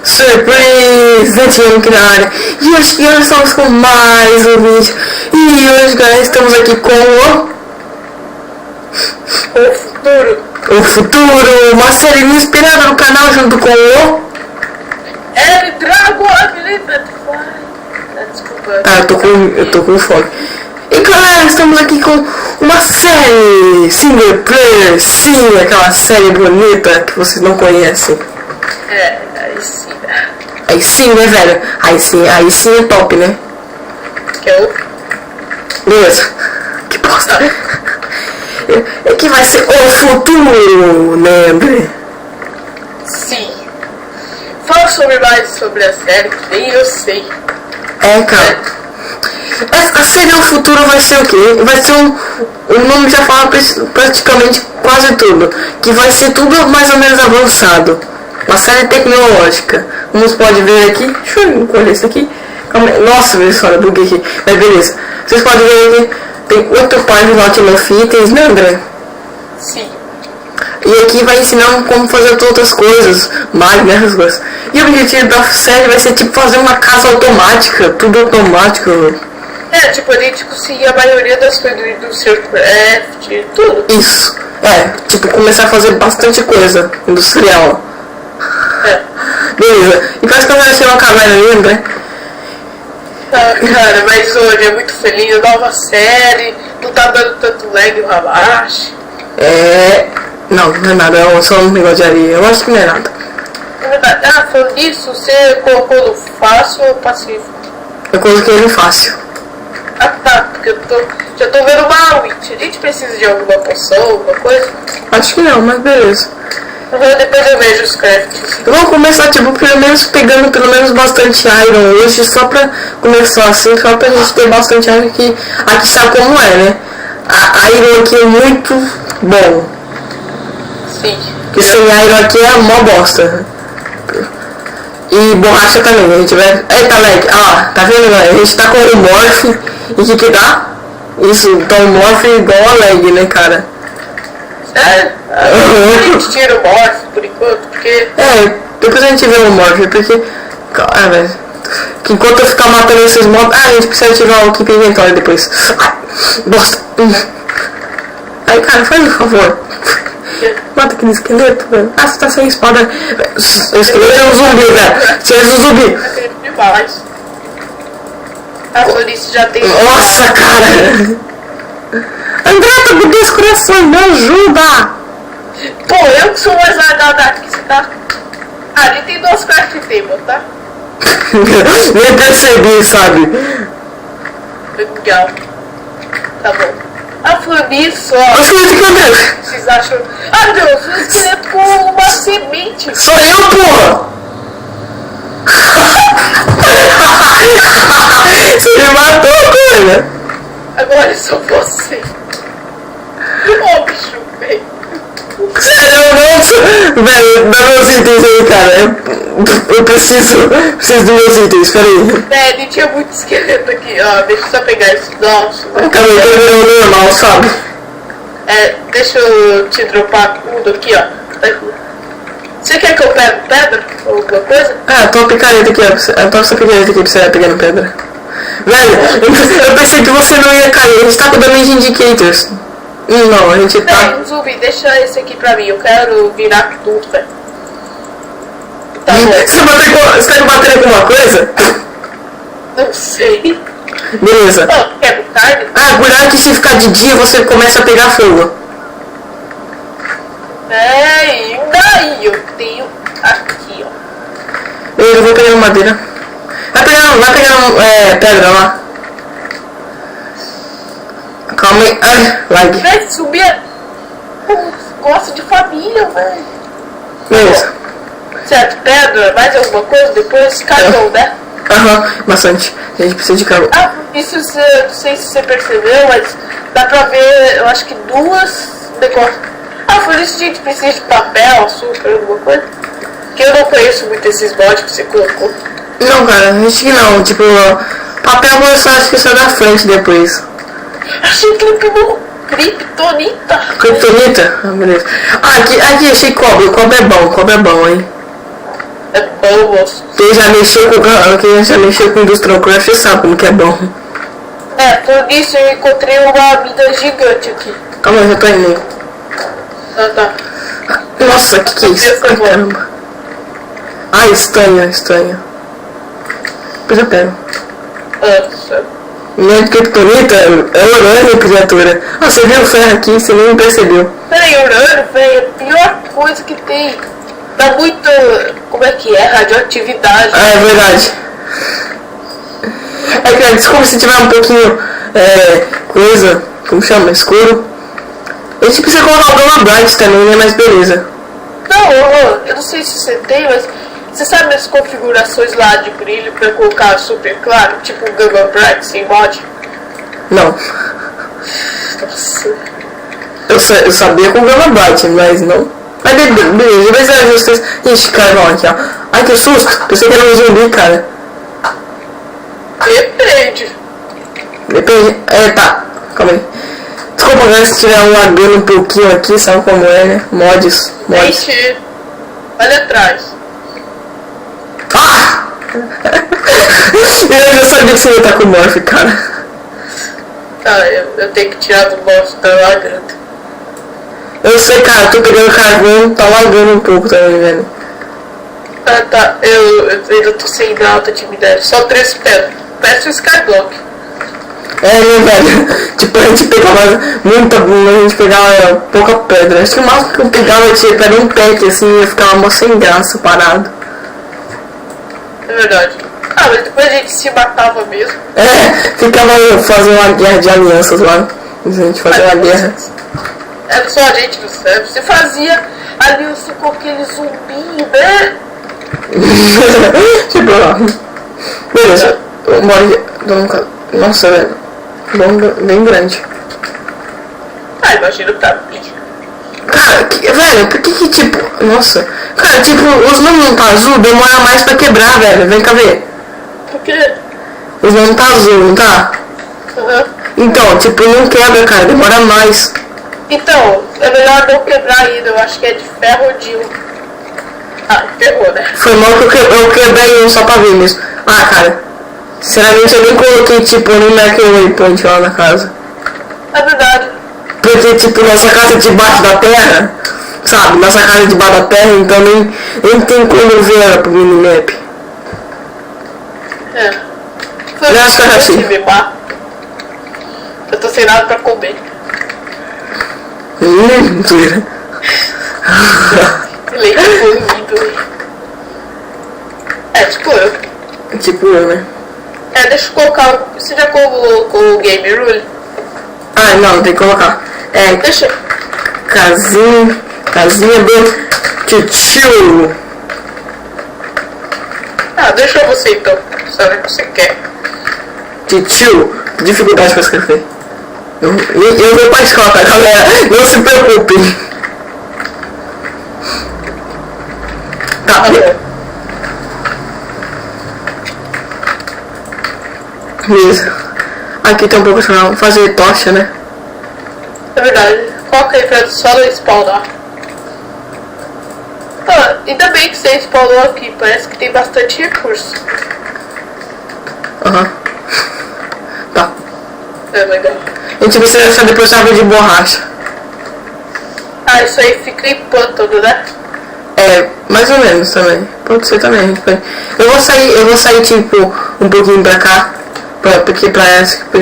Surpresa! Aqui na área. E hoje nós estamos com mais um vídeo. E hoje, galera, estamos aqui com o futuro. O futuro, uma série inspirada no canal junto com o Dragon Desculpa. eu tô com fome. E galera, estamos aqui com uma série single player, sim, aquela série bonita que vocês não conhecem. Aí sim. Aí sim, né, velho? Aí sim é top, né? Que é o... Beleza. Que bosta. É que vai ser o futuro, né, André? Sim. Fala mais sobre a série, que nem eu sei. Cara. A série O Futuro vai ser o quê? Vai ser o nome já fala praticamente quase tudo. Que vai ser tudo mais ou menos avançado. Uma série tecnológica. Como você pode ver aqui. Deixa eu encolher isso aqui. Nossa, olha, buguei aqui. Mas beleza. Vocês podem ver aqui. Tem 8 páginas lá de itens, né, André? Sim. E aqui vai ensinar como fazer outras coisas, máquinas, essas coisas. E o objetivo da série vai ser tipo fazer uma casa automática, tudo automático. Tipo, a gente conseguir a maioria das coisas do Industrialcraft, tudo. Isso. Tipo, começar a fazer bastante coisa industrial. Beleza. E parece que vai ser uma caverna linda, né? Cara, mas hoje é muito feliz, nova série, não tá dando tanto lag no Hamashi. Não é nada, é só um negócio de areia. Eu acho que não é nada. Falando nisso, você colocou no fácil ou passivo? Eu coloquei no fácil. Porque já tô vendo uma witch. A gente precisa de alguma poção, alguma coisa? Acho que não, mas beleza. Depois eu vejo os crafts. Eu vou começar, tipo, pelo menos pegando bastante iron hoje, só pra começar assim, só pra gente ter bastante iron aqui sabe como é, né? A iron aqui é muito bom. Sim. Porque sem iron aqui é mó bosta. E borracha também, a gente vai... Eita, leg, tá vendo, galera? A gente tá com o morph, e o que dá? Isso, então o morph é igual a leg, né, cara? A gente tira o morph por enquanto, porque... depois a gente vê o morph, porque... velho... Que enquanto eu ficar matando esses mobs... a gente precisa ativar o Keep Inventory depois. Bosta! Aí, cara, faz um favor. Mata aquele esqueleto, velho. Você tá sem espada. O esqueleto é um zumbi, velho. Você é um zumbi. Demais. Por isso já tem... Nossa, cara! André, tá com 2 corações, me ajuda! Pô, eu que sou mais largada aqui, você tá... Ali tem 2 craft table, tá? Nem percebi, sabe? Legal. Tá bom. Falando nisso, O esqueleto, cadê? vocês acham... Deus, um esqueleto com uma semente. Sou eu, porra! Você me matou, cara! Agora é só você. Bicho, velho. Sério, não, velho, dá meus itens aí, cara. Eu preciso dos meus itens, peraí. Ele tinha muito esqueleto aqui, deixa eu só pegar isso. Nossa. Calma aí, tá vendo normal, sabe? Deixa eu te dropar tudo aqui, Você quer que eu pegue pedra ou alguma coisa? Tô uma picareta aqui, tô essa picareta aqui pra você pegar pedra. Velho, eu pensei que você não ia cair, a gente tá com damage indicators. Não, a gente tá... Zumbi, deixa esse aqui pra mim, eu quero virar tudo, velho. Tá bom. Você quer bater com alguma coisa? Não sei. Beleza. Quer carne? Cuidado que se ficar de dia você começa a pegar fogo. E daí eu tenho aqui, Eu vou pegar madeira. Vai pegar pedra lá. Calma aí. Lag. Vai subir. Gosto de família, velho. Beleza. Certo, pedra, mais alguma coisa depois? Carvão, né? Bastante. A gente precisa de carvão. Isso não sei se você percebeu, mas dá pra ver, eu acho que 2 negócios. Por isso a gente precisa de papel, açúcar, alguma coisa? Porque eu não conheço muito esses mods que você colocou. Não, cara, acho que não. Tipo, papel eu só acho que só da frente depois. Achei que ele pegou Kryptonita. Kryptonita? Beleza. Aqui achei cobre. Cobre é bom, hein? É bom, moço. Quem já mexeu com Industrial Craft sabe como que é bom. É, por isso eu encontrei uma mina gigante aqui. Calma aí, já tô indo. Ah, tá. Nossa, que é isso? Ai, caramba. Ah, estranho. Depois eu pego. Nossa. Minha criptonita é urânio, criatura. Ah, você viu o ferro aqui, você nem percebeu. Peraí, urânio, velho, é a pior coisa que tem. Dá muito. Como é que é? Radioatividade. Ah, é verdade. É que desculpa se tiver um pouquinho coisa, como chama? Escuro. A gente precisa colocar o Gamma Bright também, né? Mas beleza. Não, eu não sei se você tem, mas você sabe as configurações lá de brilho pra colocar super claro, tipo o Gamma Bright sem mod? Não. Nossa. Eu sabia com o Gamma Bright, mas não. Mas beleza, mas é justo. Ixi, carvão aqui, ó. Ai, que susto. Pensei que era um zumbi, cara. Depende. Tá. Calma aí. Desculpa, galera, se tiver lagando um pouquinho aqui, sabe como é, né? Mods. Ixi. Olha atrás. Ah! Eu já sabia que você ia estar com o Morph, cara. Tá, eu tenho que tirar do bolso da lagarta. Eu sei, cara, tô pegando carvão, tá lagando um pouco também, velho. Ah, tá, eu ainda tô sem alta atividade, só 3 pedras. Parece um Skyblock. É, né, velho? Tipo, a gente pegava a gente pegava pouca pedra. Acho que o máximo que eu pegava tipo, era um pack, assim, eu ficava mó sem graça, parado. É verdade. Ah, mas depois a gente se matava mesmo. É, ficava fazendo uma guerra de alianças lá. A gente fazia uma guerra. Era só a gente do céu. Você fazia aliança com aquele zumbi, né? Tipo, lá. Beleza, eu moro. Nossa, velho. Bem grande. Ah, imagina pra mim. Cara, velho, por que tipo. Nossa. Cara, tipo, os nomes não tá azul, demora mais pra quebrar, velho. Vem cá ver. Por quê? Os nomes tá azul, não tá? Uhum. Então, tipo, não quebra, cara, demora mais. Então, é melhor não quebrar ainda. Eu acho que é de ferro ou de. Ah, ferrou, né? Foi mal que eu quebrei um só pra ver mesmo. Ah, cara. Sinceramente, eu nem coloquei, tipo, nem marquei waypoint lá na casa. É verdade. Porque, tipo, nossa casa é debaixo da terra, sabe? Nossa casa é debaixo da terra, então nem tem como ver ela pro minimap. É. Eu acho que eu achei. Eu tô sem nada pra comer. Mentira. Leite evoluído. É, tipo eu. Tipo eu, né? É, deixa eu colocar. Você já colocou o Game Rule? Ah, não, tem que colocar. É, Deixa. casinha do tio. Ah, deixa você então. Sabe o que você quer. Tio, dificuldade pra escrever. Eu vou pra escola, tá, galera? Não se preocupem. Tá, beleza. Aqui tem um pouco de fazer tocha, né? É verdade. Coloca aí pra só não spawnar. Ah, ainda bem que você spawnou aqui. Parece que tem bastante recurso. Aham. Tá. É legal. A gente precisa achar depois água de borracha. Ah, isso aí fica em pântano, né? É, mais ou menos também. Pode ser também, a gente pode. Eu vou sair tipo um pouquinho pra cá. Porque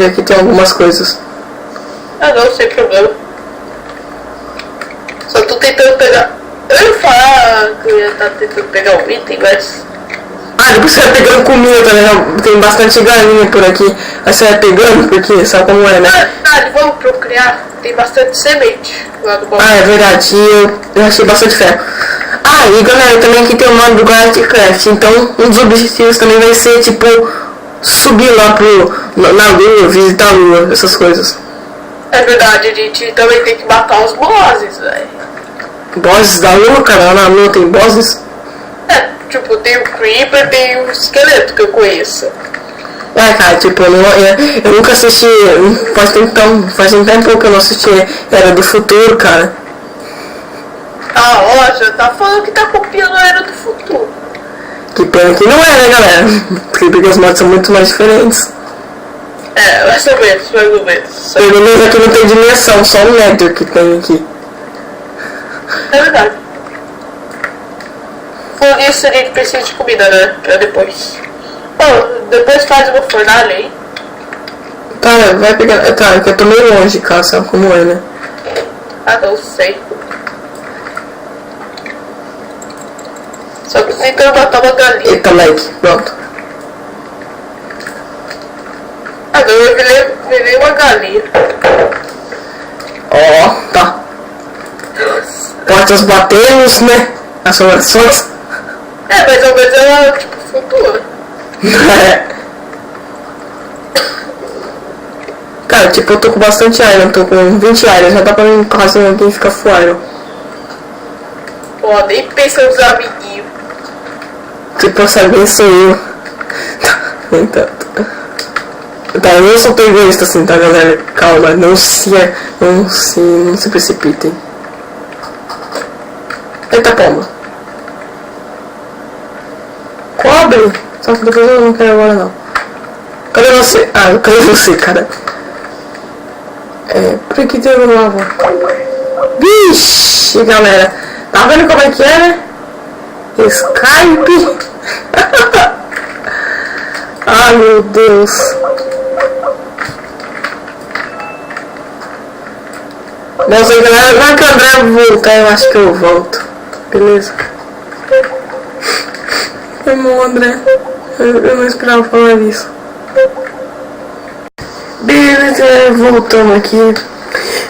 aqui tem algumas coisas. Ah não, sem problema. Só tô tentando pegar. Eu ia falar que eu ia estar tentando pegar um item, mas. Ah, depois você vai pegando comida também, tem bastante galinha por aqui. Aí você vai pegando, porque sabe como é, né? Vamos procriar. Tem bastante semente lá do balcão. Ah, é verdade, e eu achei bastante ferro. Ah, e galera, também aqui tem o modo do Galactic Craft, então um dos objetivos também vai ser, tipo, subir lá na lua, visitar a lua, essas coisas. É verdade, a gente também tem que matar os bosses, velho. Bosses da lua, cara, lá na lua tem bosses. É, tipo, tem o Creeper, tem o esqueleto que eu conheço. É, cara, tipo, eu nunca assisti, faz um tempo que eu não assisti Era do Futuro, cara. Ah, ó, já tá falando que tá copiando a Era do Futuro. Que pena que não é, né, galera? Porque as motos são muito mais diferentes. É, mais ou menos, mais ou menos. Pelo menos aqui não tem dimensão, só o Nether que tem aqui. É verdade. Por isso a gente precisa de comida, né? Pra depois. Oh, depois faz uma fornalha aí. Tá, vai pegar. Tá, é que eu tô meio longe de casa, sabe como é, né? Ah, não sei. Só que tentando matar uma galinha. Eita, lag, pronto. Ah, não, eu virei uma galinha. Ó, tá. Portas batemos, né? Assombrações. É, mais ou menos ela, tipo, flutua. Cara, tipo, eu tô com bastante iron, tô com 20 iron, já dá pra mim caso alguém ficar full iron. Pô, nem pensa nos amiguinhos. Tipo, saber sou eu. Nem tanto. Tá, eu não sou tão egoísta assim, tá, galera? Calma, não se precipitem. Eita, pomba. Cobre! Só que depois eu não quero agora, não. Cadê você? Ah, cadê você, cara? É, por aqui tem uma lava. Vixe, galera. Tá vendo como é que é, né? Skype. Ai, meu Deus. Nossa, galera, vai que o André voltar, eu acho que eu volto. Beleza? Irmão André, eu não esperava falar isso. Beleza, voltamos aqui.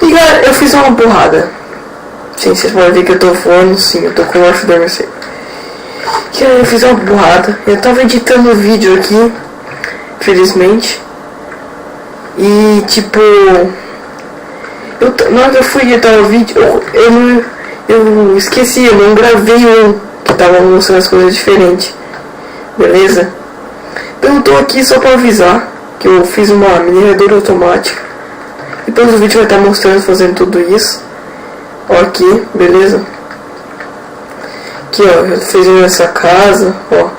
E galera, eu fiz uma burrada. Sim, vocês podem ver que eu tô voando, sim, eu tô com o Off da Mercedes. Que eu fiz uma burrada. Eu tava editando o vídeo aqui, felizmente. E tipo, na hora que eu fui editar o vídeo, eu esqueci, eu não gravei um que tava mostrando as coisas diferentes. Beleza? Então eu tô aqui só pra avisar que eu fiz uma mineradora automática. Depois o vídeo vai estar mostrando fazendo tudo isso. Ó, aqui, beleza? Aqui, ó, eu fiz essa casa, ó.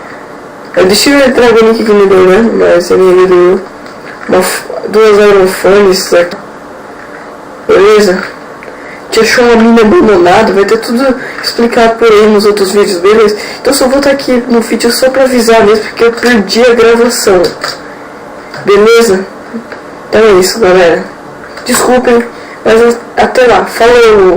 Eu deixei o Dragon aqui que me deu, né? Mas ele me deu duas aerofones aqui. Beleza? Te achou uma mina abandonada, vai ter tudo explicado por aí nos outros vídeos, beleza? Então eu só vou estar aqui no vídeo só pra avisar mesmo, porque eu perdi a gravação. Beleza? Então é isso, galera. Desculpem, mas até lá. Falou!